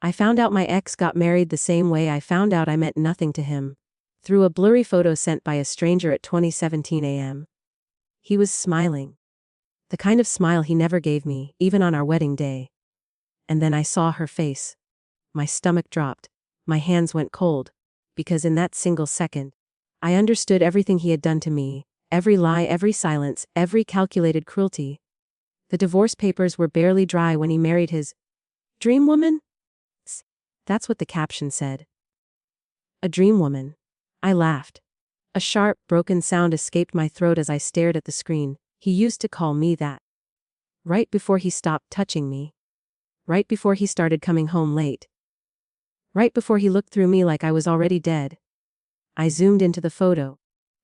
I found out my ex got married the same way I found out I meant nothing to him. Through a blurry photo sent by a stranger at 20:17 a.m. He was smiling. The kind of smile he never gave me, even on our wedding day. And then I saw her face. My stomach dropped. My hands went cold. Because in that single second, I understood everything he had done to me, every lie, every silence, every calculated cruelty. The divorce papers were barely dry when he married his dream woman? That's what the caption said. A dream woman. I laughed. A sharp, broken sound escaped my throat as I stared at the screen. He used to call me that. Right before he stopped touching me. Right before he started coming home late. Right before he looked through me like I was already dead. I zoomed into the photo.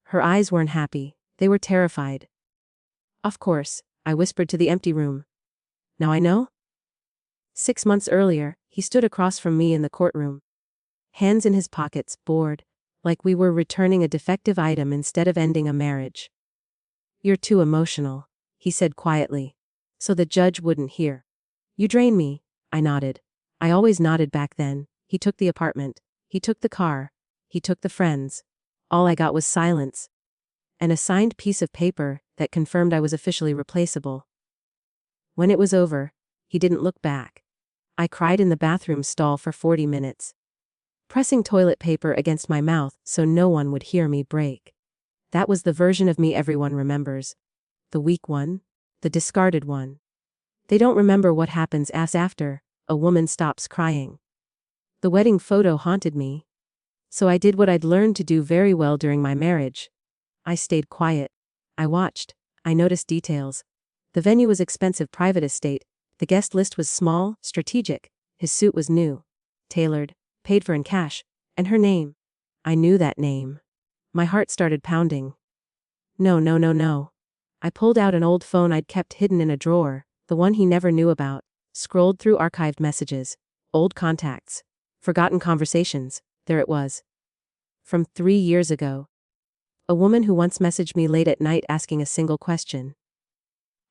Her eyes weren't happy, they were terrified. Of course, I whispered to the empty room. Now I know? 6 months earlier, he stood across from me in the courtroom. Hands in his pockets, bored, like we were returning a defective item instead of ending a marriage. You're too emotional, he said quietly, so the judge wouldn't hear. You drain me, I nodded. I always nodded back then. He took the apartment. He took the car. He took the friends. All I got was silence. And a signed piece of paper that confirmed I was officially replaceable. When it was over, he didn't look back. I cried in the bathroom stall for 40 minutes. Pressing toilet paper against my mouth so no one would hear me break. That was the version of me everyone remembers. The weak one. The discarded one. They don't remember what happens after a woman stops crying. The wedding photo haunted me. So I did what I'd learned to do very well during my marriage. I stayed quiet. I watched. I noticed details. The venue was expensive private estate. The guest list was small, strategic. His suit was new. Tailored. Paid for in cash. And her name. I knew that name. My heart started pounding. No. I pulled out an old phone I'd kept hidden in a drawer, the one he never knew about, scrolled through archived messages, old contacts, forgotten conversations. There it was. From 3 years ago. A woman who once messaged me late at night asking a single question.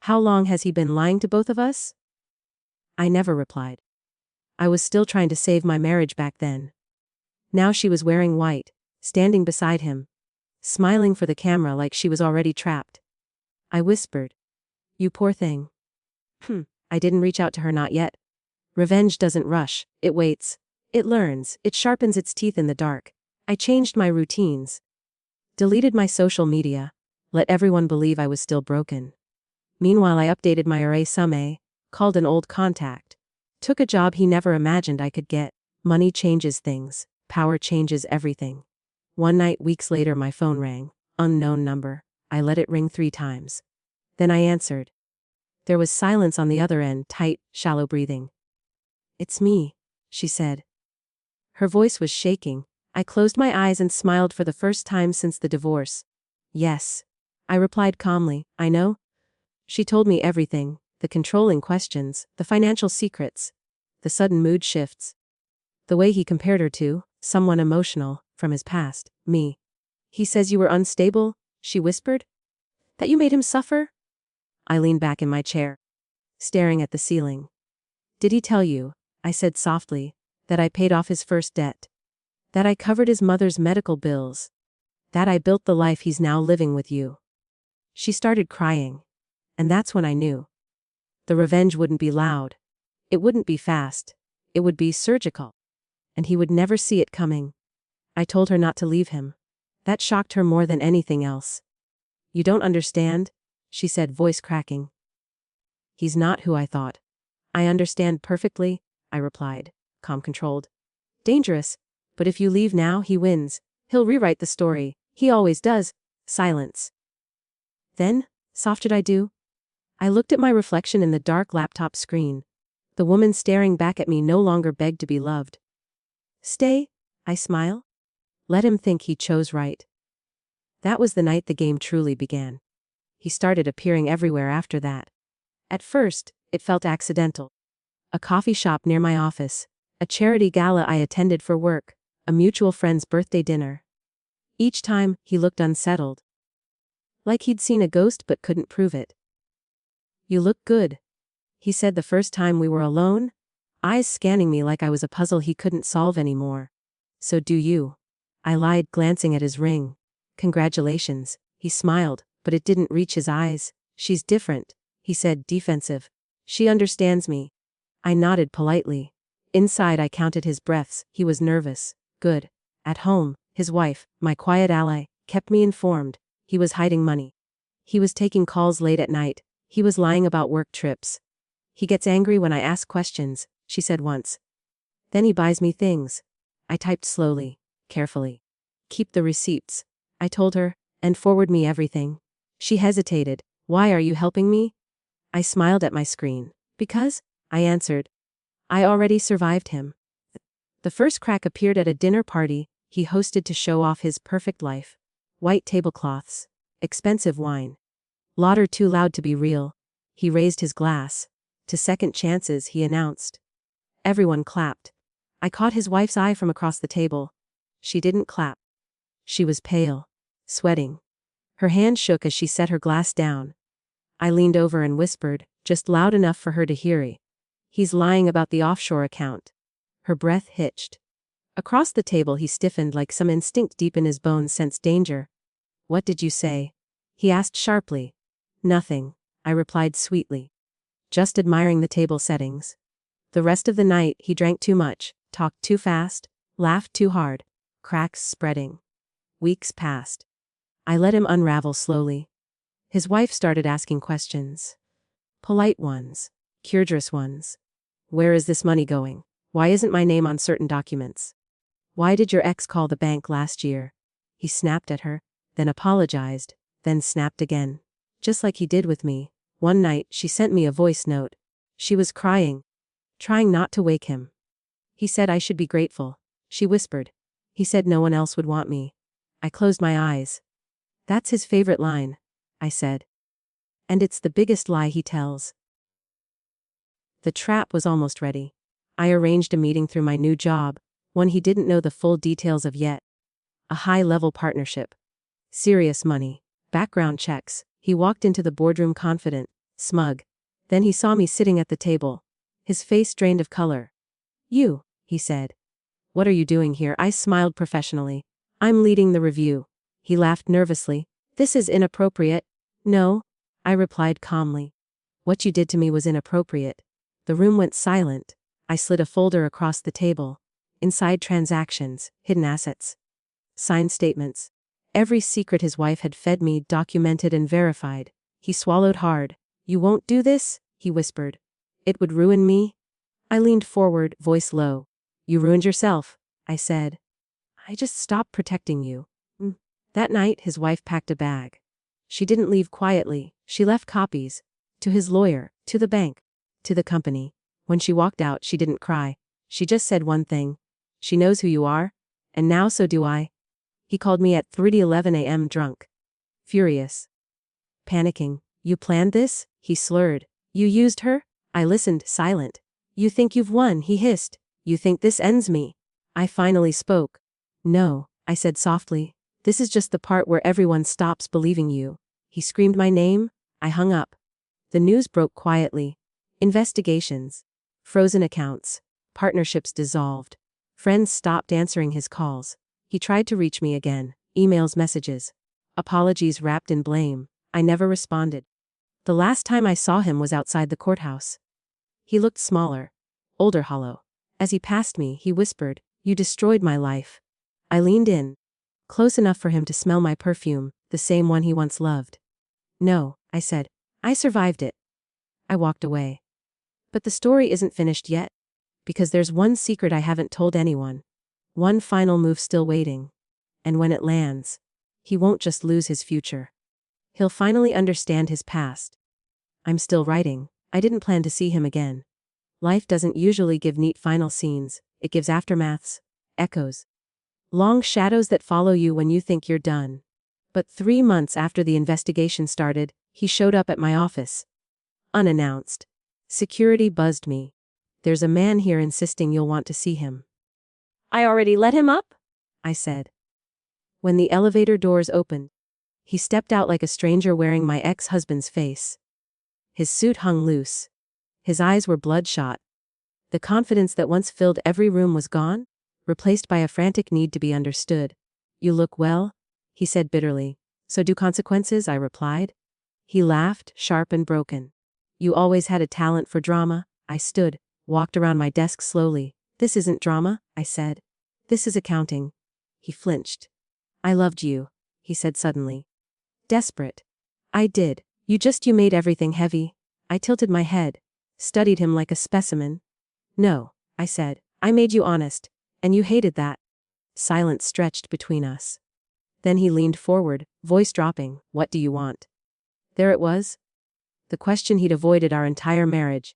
How long has he been lying to both of us? I never replied. I was still trying to save my marriage back then. Now she was wearing white, standing beside him, smiling for the camera like she was already trapped. I whispered. You poor thing. I didn't reach out to her, not yet. Revenge doesn't rush, it waits. It learns, it sharpens its teeth in the dark. I changed my routines. Deleted my social media. Let everyone believe I was still broken. Meanwhile I updated my resume, called an old contact. Took a job he never imagined I could get. Money changes things. Power changes everything. One night weeks later my phone rang. Unknown number. I let it ring 3 times. Then I answered. There was silence on the other end, tight, shallow breathing. It's me, she said. Her voice was shaking. I closed my eyes and smiled for the first time since the divorce. Yes. I replied calmly, I know. She told me everything, the controlling questions, the financial secrets, the sudden mood shifts. The way he compared her to someone emotional, from his past, me. He says you were unstable, she whispered. That you made him suffer? I leaned back in my chair, staring at the ceiling. Did he tell you, I said softly, that I paid off his first debt? That I covered his mother's medical bills? That I built the life he's now living with you? She started crying. And that's when I knew. The revenge wouldn't be loud. It wouldn't be fast. It would be surgical. And he would never see it coming. I told her not to leave him. That shocked her more than anything else. You don't understand, she said, voice cracking. He's not who I thought. I understand perfectly, I replied, calm-controlled. Dangerous, but if you leave now, he wins. He'll rewrite the story. He always does. Silence. Then, soft did I do? I looked at my reflection in the dark laptop screen. The woman staring back at me no longer begged to be loved. Stay, I smile. Let him think he chose right. That was the night the game truly began. He started appearing everywhere after that. At first, it felt accidental. A coffee shop near my office, a charity gala I attended for work, a mutual friend's birthday dinner. Each time, he looked unsettled. Like he'd seen a ghost but couldn't prove it. You look good, he said the first time we were alone. eyes scanning me like I was a puzzle he couldn't solve anymore. So do you? I lied, glancing at his ring. Congratulations, he smiled, but it didn't reach his eyes. She's different, he said, defensive. She understands me. I nodded politely. Inside I counted his breaths. He was nervous. Good. At home, his wife, my quiet ally, kept me informed. He was hiding money. He was taking calls late at night. He was lying about work trips. He gets angry when I ask questions, she said once. Then he buys me things. I typed slowly, carefully. Keep the receipts, I told her, and forward me everything. She hesitated. Why are you helping me? I smiled at my screen. Because, I answered. I already survived him. The first crack appeared at a dinner party he hosted to show off his perfect life. White tablecloths. Expensive wine. Lauder too loud to be real. He raised his glass. To second chances, he announced. Everyone clapped. I caught his wife's eye from across the table. She didn't clap. She was pale. Sweating. Her hand shook as she set her glass down. I leaned over and whispered, just loud enough for her to hear. He's lying about the offshore account. Her breath hitched. Across the table he stiffened like some instinct deep in his bones sensed danger. What did you say? He asked sharply. Nothing, I replied sweetly. Just admiring the table settings. The rest of the night he drank too much, talked too fast, laughed too hard. Cracks spreading. Weeks passed. I let him unravel slowly. His wife started asking questions. Polite ones. Curious ones. Where is this money going? Why isn't my name on certain documents? Why did your ex call the bank last year? He snapped at her, then apologized, then snapped again. Just like he did with me. One night, she sent me a voice note. She was crying. Trying not to wake him. He said I should be grateful. She whispered. He said no one else would want me. I closed my eyes. That's his favorite line, I said. And it's the biggest lie he tells. The trap was almost ready. I arranged a meeting through my new job, one he didn't know the full details of yet. A high-level partnership. Serious money. Background checks. He walked into the boardroom confident, smug. Then he saw me sitting at the table. His face drained of color. You, he said. What are you doing here? I smiled professionally. I'm leading the review. He laughed nervously. This is inappropriate. No, I replied calmly. What you did to me was inappropriate. The room went silent. I slid a folder across the table. Inside transactions, hidden assets. Signed statements. Every secret his wife had fed me, documented and verified. He swallowed hard. You won't do this? He whispered. It would ruin me? I leaned forward, voice low. You ruined yourself, I said. I just stopped protecting you. That night, his wife packed a bag. She didn't leave quietly. She left copies. To his lawyer, to the bank, to the company. When she walked out, she didn't cry. She just said one thing. She knows who you are. And now so do I. He called me at 3:11 a.m. drunk. Furious. Panicking. You planned this? He slurred. You used her? I listened, silent. You think you've won, he hissed. You think this ends me? I finally spoke. No, I said softly. This is just the part where everyone stops believing you. He screamed my name. I hung up. The news broke quietly. Investigations. Frozen accounts. Partnerships dissolved. Friends stopped answering his calls. He tried to reach me again. Emails, messages. Apologies wrapped in blame. I never responded. The last time I saw him was outside the courthouse. He looked smaller. Older, hollow. As he passed me, he whispered, You destroyed my life. I leaned in. Close enough for him to smell my perfume, the same one he once loved. No, I said. I survived it. I walked away. But the story isn't finished yet. Because there's one secret I haven't told anyone. One final move still waiting. And when it lands, he won't just lose his future. He'll finally understand his past. I'm still writing. I didn't plan to see him again. Life doesn't usually give neat final scenes. It gives aftermaths, echoes. Long shadows that follow you when you think you're done. But 3 months after the investigation started, he showed up at my office. Unannounced. Security buzzed me. There's a man here insisting you'll want to see him. I already let him up? I said. When the elevator doors opened, he stepped out like a stranger wearing my ex-husband's face. His suit hung loose. His eyes were bloodshot. The confidence that once filled every room was gone, replaced by a frantic need to be understood. You look well, he said bitterly. So do consequences, I replied. He laughed, sharp and broken. You always had a talent for drama. I stood, walked around my desk slowly. This isn't drama, I said. This is accounting. He flinched. I loved you, he said suddenly. Desperate. I did. You made everything heavy. I tilted my head, studied him like a specimen. No, I said. I made you honest, and you hated that. Silence stretched between us. Then he leaned forward, voice dropping. What do you want? There it was. The question he'd avoided our entire marriage.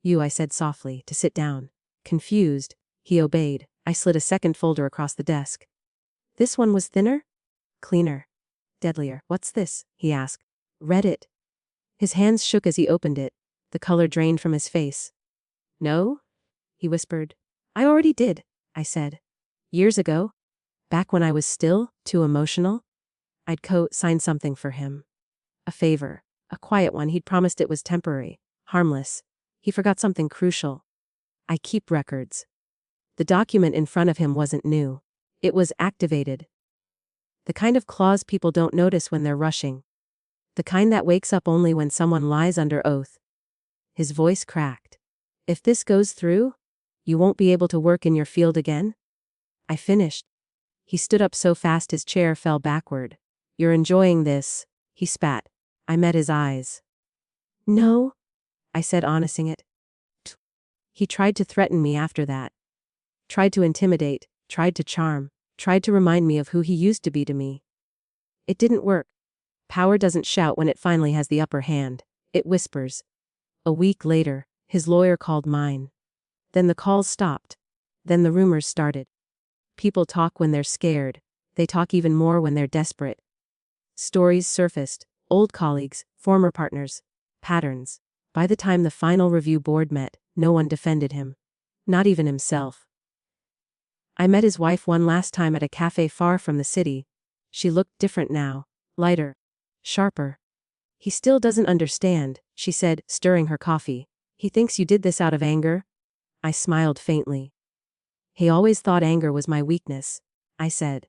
You, I said softly, to sit down. Confused, he obeyed. I slid a second folder across the desk. This one was thinner? Cleaner. Deadlier. What's this? He asked. Read it. His hands shook as he opened it. The color drained from his face. No? He whispered. I already did, I said. Years ago? Back when I was still too emotional? I'd co-signed something for him. A favor. A quiet one. He'd promised it was temporary. Harmless. He forgot something crucial. I keep records. The document in front of him wasn't new. It was activated. The kind of clause people don't notice when they're rushing. The kind that wakes up only when someone lies under oath. His voice cracked. If this goes through, you won't be able to work in your field again? I finished. He stood up so fast his chair fell backward. You're enjoying this, he spat. I met his eyes. No, I said, honestly it. He tried to threaten me after that. Tried to intimidate, tried to charm, tried to remind me of who he used to be to me. It didn't work. Power doesn't shout when it finally has the upper hand. It whispers. A week later, his lawyer called mine. Then the calls stopped. Then the rumors started. People talk when they're scared. They talk even more when they're desperate. Stories surfaced. Old colleagues, former partners, patterns. By the time the final review board met, no one defended him. Not even himself. I met his wife one last time at a cafe far from the city. She looked different now. Lighter. Sharper. He still doesn't understand, she said, stirring her coffee. He thinks you did this out of anger? I smiled faintly. He always thought anger was my weakness, I said.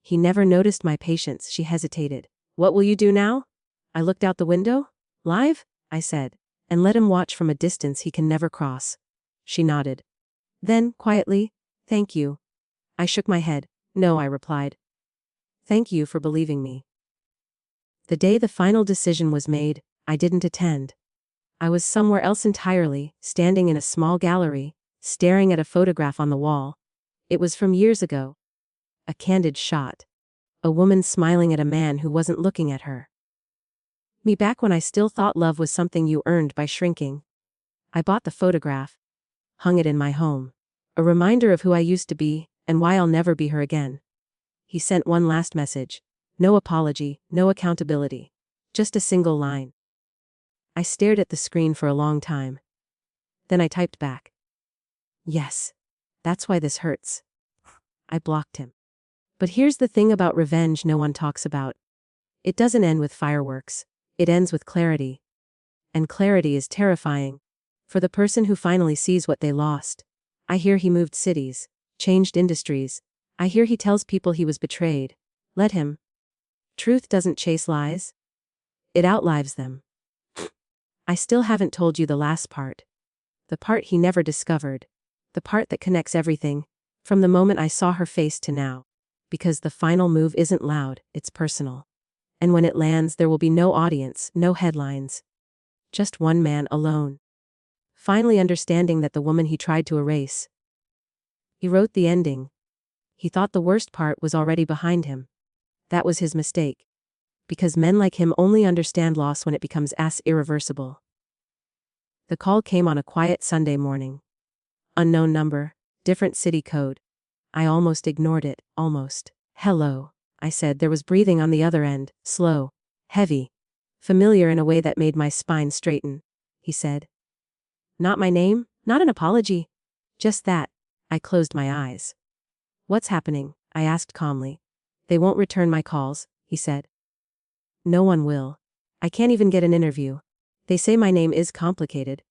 He never noticed my patience, she hesitated. What will you do now? I looked out the window. Live? I said. And let him watch from a distance he can never cross. She nodded. Then, quietly, thank you. I shook my head. No, I replied. Thank you for believing me. The day the final decision was made, I didn't attend. I was somewhere else entirely, standing in a small gallery, staring at a photograph on the wall. It was from years ago. A candid shot. A woman smiling at a man who wasn't looking at her. Me back when I still thought love was something you earned by shrinking. I bought the photograph. Hung it in my home. A reminder of who I used to be, and why I'll never be her again. He sent one last message. No apology, no accountability. Just a single line. I stared at the screen for a long time. Then I typed back. Yes. That's why this hurts. I blocked him. But here's the thing about revenge no one talks about. It doesn't end with fireworks. It ends with clarity. And clarity is terrifying. For the person who finally sees what they lost. I hear he moved cities, changed industries. I hear he tells people he was betrayed. Let him. Truth doesn't chase lies. It outlives them. I still haven't told you the last part. The part he never discovered. The part that connects everything, from the moment I saw her face to now. Because the final move isn't loud, it's personal. And when it lands, there will be no audience, no headlines. Just one man alone. Finally understanding that the woman he tried to erase. He wrote the ending. He thought the worst part was already behind him. That was his mistake. Because men like him only understand loss when it becomes as irreversible. The call came on a quiet Sunday morning. Unknown number, different city code. I almost ignored it, almost. Hello, I said. There was breathing on the other end, slow, heavy, familiar in a way that made my spine straighten. He said. Not my name, not an apology. Just that. I closed my eyes. What's happening? I asked calmly. They won't return my calls, he said. No one will. I can't even get an interview. They say my name is complicated.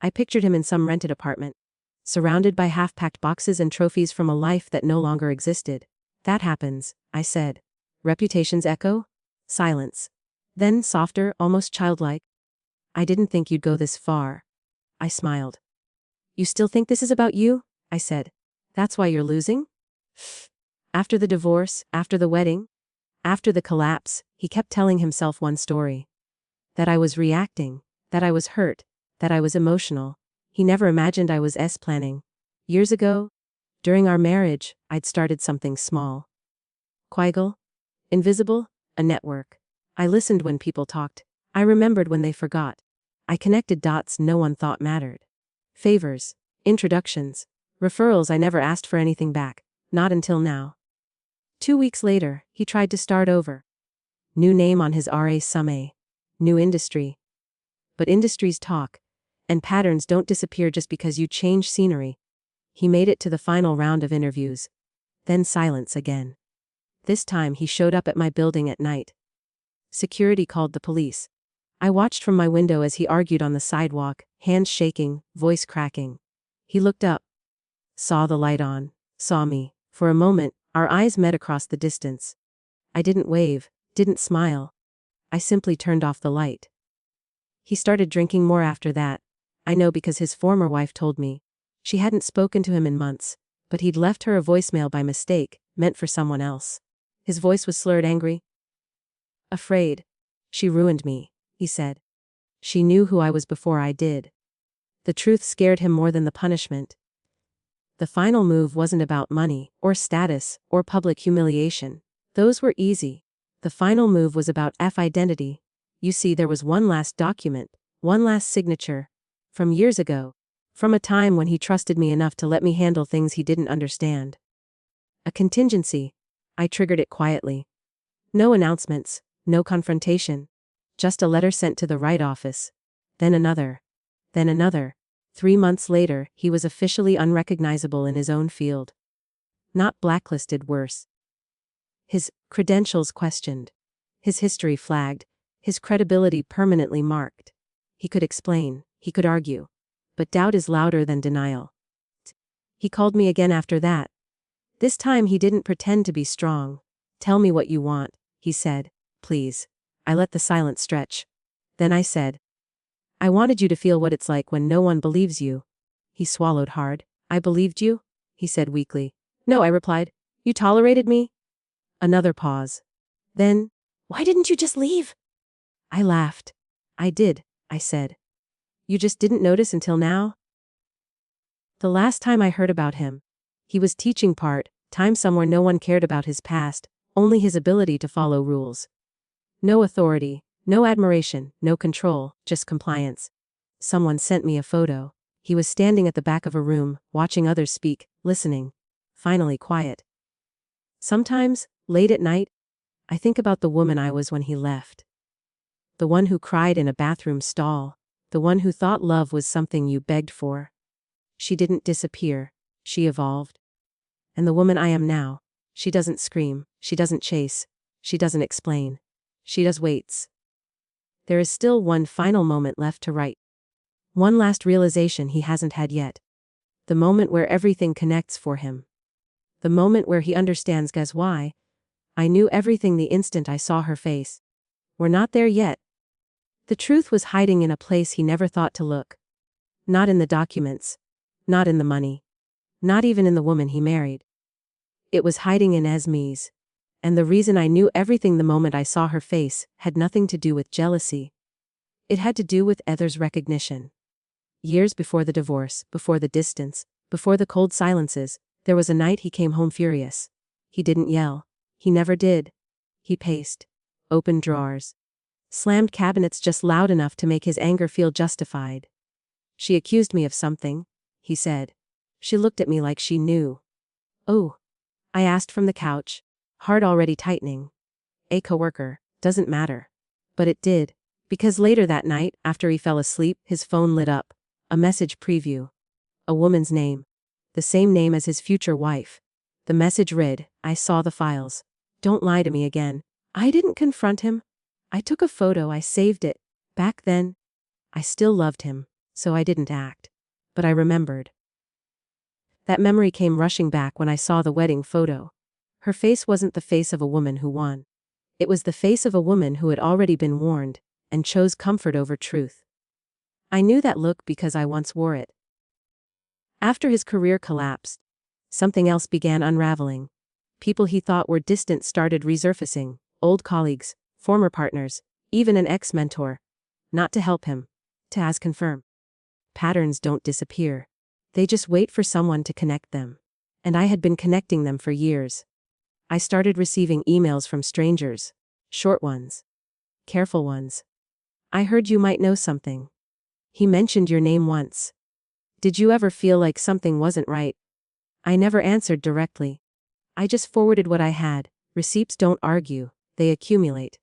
I pictured him in some rented apartment, surrounded by half-packed boxes and trophies from a life that no longer existed. That happens, I said. Reputations echo? Silence. Then softer, almost childlike. I didn't think you'd go this far. I smiled. You still think this is about you? I said. That's why you're losing? After the divorce, after the wedding, after the collapse, he kept telling himself one story. That I was reacting, that I was hurt, that I was emotional. He never imagined I was S-planning. Years ago, during our marriage, I'd started something small. Quiggle? Invisible? A network. I listened when people talked. I remembered when they forgot. I connected dots no one thought mattered. Favors, introductions, referrals. I never asked for anything back, not until now. 2 weeks later, he tried to start over. New name on his resume. New industry. But industries talk, and patterns don't disappear just because you change scenery. He made it to the final round of interviews. Then silence again. This time he showed up at my building at night. Security called the police. I watched from my window as he argued on the sidewalk, hands shaking, voice cracking. He looked up. Saw the light on. Saw me. For a moment, our eyes met across the distance. I didn't wave, didn't smile. I simply turned off the light. He started drinking more after that. I know because his former wife told me. She hadn't spoken to him in months, but he'd left her a voicemail by mistake, meant for someone else. His voice was slurred, angry. Afraid. She ruined me, he said. She knew who I was before I did. The truth scared him more than the punishment. The final move wasn't about money, or status, or public humiliation. Those were easy. The final move was about identity. You see, there was one last document, one last signature. From years ago. From a time when he trusted me enough to let me handle things he didn't understand. A contingency. I triggered it quietly. No announcements, no confrontation. Just a letter sent to the right office. Then another. Then another. 3 months later, he was officially unrecognizable in his own field. Not blacklisted, worse. His credentials questioned. His history flagged. His credibility permanently marked. He could explain, he could argue. But doubt is louder than denial. He called me again after that. This time he didn't pretend to be strong. Tell me what you want, he said, please. I let the silence stretch. Then I said, I wanted you to feel what it's like when no one believes you. He swallowed hard. I believed you? He said weakly. No, I replied. You tolerated me? Another pause. Then, why didn't you just leave? I laughed. I did, I said. You just didn't notice until now? The last time I heard about him, he was teaching part-time somewhere. No one cared about his past, only his ability to follow rules. No authority, no admiration, no control, just compliance. Someone sent me a photo. He was standing at the back of a room, watching others speak, listening. Finally quiet. Sometimes, late at night, I think about the woman I was when he left. The one who cried in a bathroom stall. The one who thought love was something you begged for. She didn't disappear. She evolved. And the woman I am now, she doesn't scream, she doesn't chase, she doesn't explain. She just waits. There is still one final moment left to write. One last realization he hasn't had yet. The moment where everything connects for him. The moment where he understands guess why. I knew everything the instant I saw her face. We're not there yet. The truth was hiding in a place he never thought to look. Not in the documents. Not in the money. Not even in the woman he married. It was hiding in Esme's. And the reason I knew everything the moment I saw her face had nothing to do with jealousy. It had to do with Ether's recognition. Years before the divorce, before the distance, before the cold silences, there was a night he came home furious. He didn't yell. He never did. He paced. Opened drawers. Slammed cabinets just loud enough to make his anger feel justified. She accused me of something, he said. She looked at me like she knew. Oh, I asked from the couch, heart already tightening. A coworker, doesn't matter. But it did, because later that night, after he fell asleep, his phone lit up. A message preview. A woman's name. The same name as his future wife. The message read, I saw the files. Don't lie to me again. I didn't confront him. I took a photo, I saved it. Back then, I still loved him. so I didn't act. But I remembered. That memory came rushing back when I saw the wedding photo. Her face wasn't the face of a woman who won. It was the face of a woman who had already been warned, and chose comfort over truth. I knew that look because I once wore it. After his career collapsed, something else began unraveling. People he thought were distant started resurfacing, old colleagues, former partners, even an ex-mentor. Not to help him, to as confirm. Patterns don't disappear. They just wait for someone to connect them. And I had been connecting them for years. I started receiving emails from strangers. Short ones. Careful ones. I heard you might know something. He mentioned your name once. Did you ever feel like something wasn't right? I never answered directly. I just forwarded what I had. Receipts don't argue, they accumulate.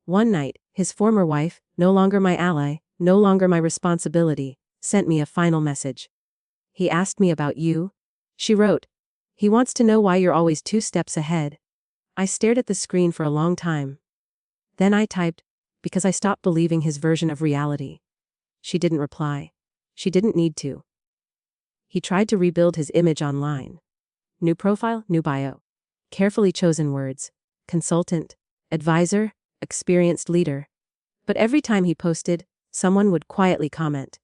One night, his former wife, no longer my ally, no longer my responsibility, sent me a final message. He asked me about you. She wrote. He wants to know why you're always 2 steps ahead. I stared at the screen for a long time. Then I typed, because I stopped believing his version of reality. She didn't reply. She didn't need to. He tried to rebuild his image online. New profile, new bio. Carefully chosen words. Consultant, advisor, experienced leader. But every time he posted, someone would quietly comment.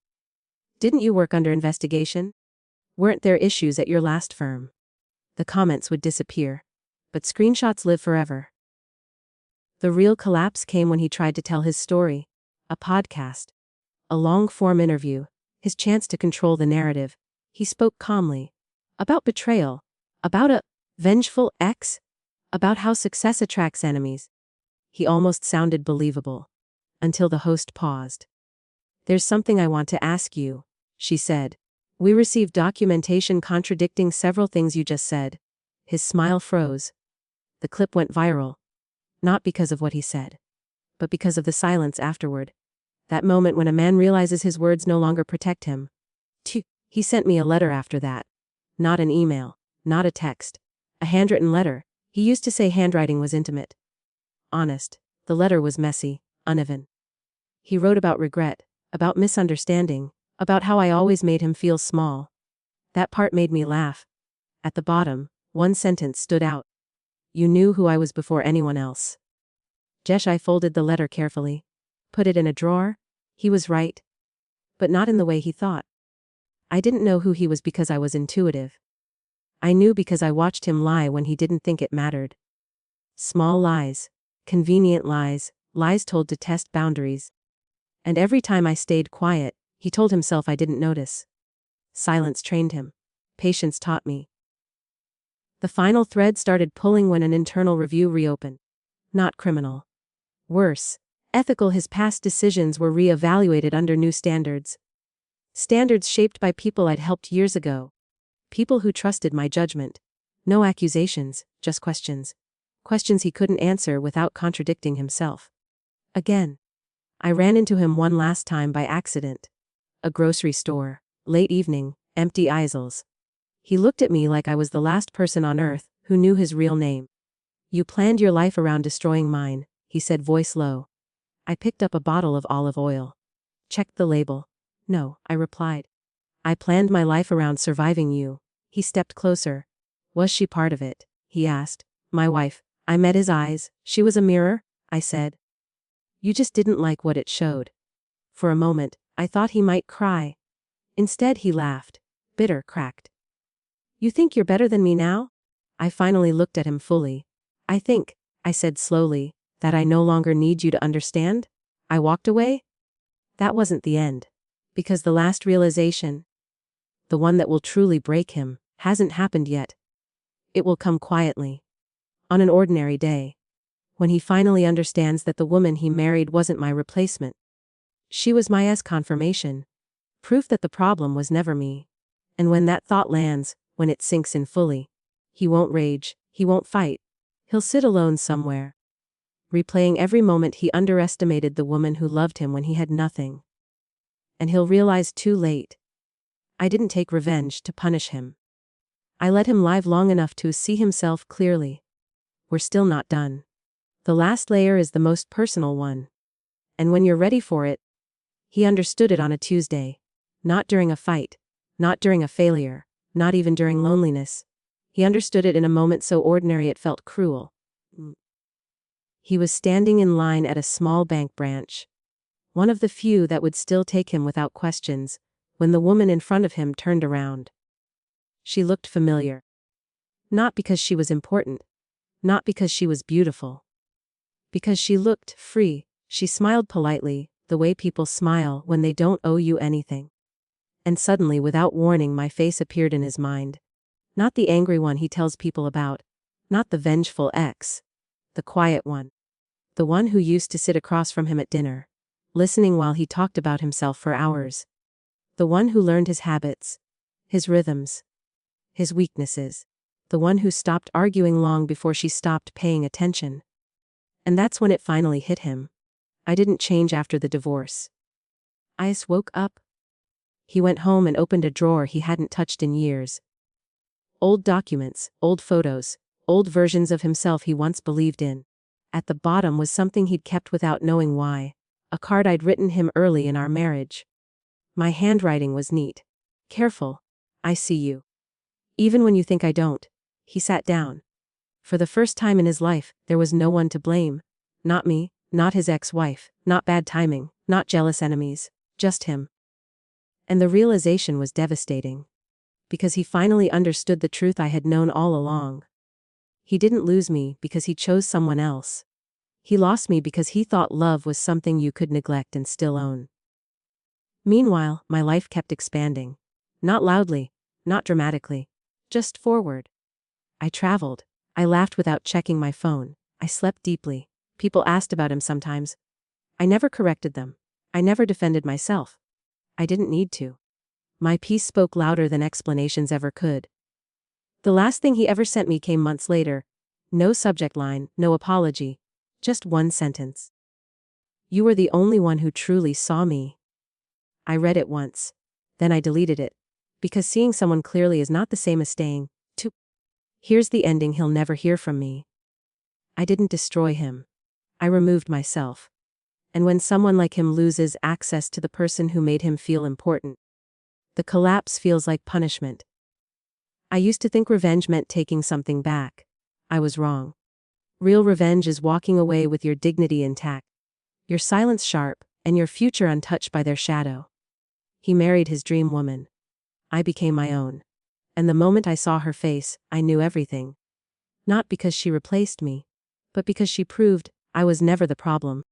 Didn't you work under investigation? Weren't there issues at your last firm? The comments would disappear. But screenshots live forever. The real collapse came when he tried to tell his story. A podcast. A long-form interview. His chance to control the narrative. He spoke calmly. About betrayal. About a vengeful ex. About how success attracts enemies. He almost sounded believable. Until the host paused. There's something I want to ask you, she said. We received documentation contradicting several things you just said. His smile froze. The clip went viral. Not because of what he said, but because of the silence afterward. That moment when a man realizes his words no longer protect him. He sent me a letter after that. Not an email, not a text. A handwritten letter. He used to say handwriting was intimate. Honest, the letter was messy, uneven. He wrote about regret, about misunderstanding, about how I always made him feel small. That part made me laugh. At the bottom, one sentence stood out. You knew who I was before anyone else. I folded the letter carefully. Put it in a drawer. He was right. But not in the way he thought. I didn't know who he was because I was intuitive. I knew because I watched him lie when he didn't think it mattered. Small lies. Convenient lies. Lies told to test boundaries. And every time I stayed quiet, he told himself I didn't notice. Silence trained him. Patience taught me. The final thread started pulling when an internal review reopened. Not criminal. Worse, ethical. His past decisions were re-evaluated under new standards. Standards shaped by people I'd helped years ago. People who trusted my judgment. No accusations, just questions. Questions he couldn't answer without contradicting himself. Again. I ran into him one last time by accident. A grocery store. Late evening, empty aisles. He looked at me like I was the last person on earth who knew his real name. You planned your life around destroying mine, he said, voice low. I picked up a bottle of olive oil. Checked the label. No, I replied. I planned my life around surviving you. He stepped closer. Was she part of it? He asked. My wife. I met his eyes. She was a mirror, I said. You just didn't like what it showed. For a moment, I thought he might cry. Instead he laughed. Bitter, cracked. You think you're better than me now? I finally looked at him fully. I think, I said slowly, that I no longer need you to understand. I walked away. That wasn't the end. Because the last realization, the one that will truly break him, hasn't happened yet. It will come quietly. On an ordinary day. When he finally understands that the woman he married wasn't my replacement. She was my confirmation. Proof that the problem was never me. And when that thought lands, when it sinks in fully, he won't rage, he won't fight. He'll sit alone somewhere, replaying every moment he underestimated the woman who loved him when he had nothing. And he'll realize too late. I didn't take revenge to punish him. I let him live long enough to see himself clearly. We're still not done. The last layer is the most personal one. And when you're ready for it, he understood it on a Tuesday. Not during a fight. Not during a failure. Not even during loneliness. He understood it in a moment so ordinary it felt cruel. He was standing in line at a small bank branch. One of the few that would still take him without questions, when the woman in front of him turned around. She looked familiar. Not because she was important. Not because she was beautiful. Because she looked free. She smiled politely, the way people smile when they don't owe you anything. And suddenly, without warning, my face appeared in his mind. Not the angry one he tells people about. Not the vengeful ex. The quiet one. The one who used to sit across from him at dinner, listening while he talked about himself for hours. The one who learned his habits, his rhythms, his weaknesses. The one who stopped arguing long before she stopped paying attention. And that's when it finally hit him. I didn't change after the divorce. I just woke up. He went home and opened a drawer he hadn't touched in years. Old documents, old photos, old versions of himself he once believed in. At the bottom was something he'd kept without knowing why. A card I'd written him early in our marriage. My handwriting was neat. Careful. I see you. Even when you think I don't. He sat down. For the first time in his life, there was no one to blame. Not me, not his ex-wife, not bad timing, not jealous enemies. Just him. And the realization was devastating. Because he finally understood the truth I had known all along. He didn't lose me because he chose someone else. He lost me because he thought love was something you could neglect and still own. Meanwhile, my life kept expanding. Not loudly, not dramatically. Just forward. I traveled. I laughed without checking my phone. I slept deeply. People asked about him sometimes. I never corrected them. I never defended myself. I didn't need to. My peace spoke louder than explanations ever could. The last thing he ever sent me came months later. No subject line, no apology. Just one sentence. You were the only one who truly saw me. I read it once. Then I deleted it. Because seeing someone clearly is not the same as staying. Here's the ending he'll never hear from me. I didn't destroy him. I removed myself. And when someone like him loses access to the person who made him feel important, the collapse feels like punishment. I used to think revenge meant taking something back. I was wrong. Real revenge is walking away with your dignity intact, your silence sharp, and your future untouched by their shadow. He married his dream woman. I became my own. And the moment I saw her face, I knew everything. Not because she replaced me, but because she proved I was never the problem.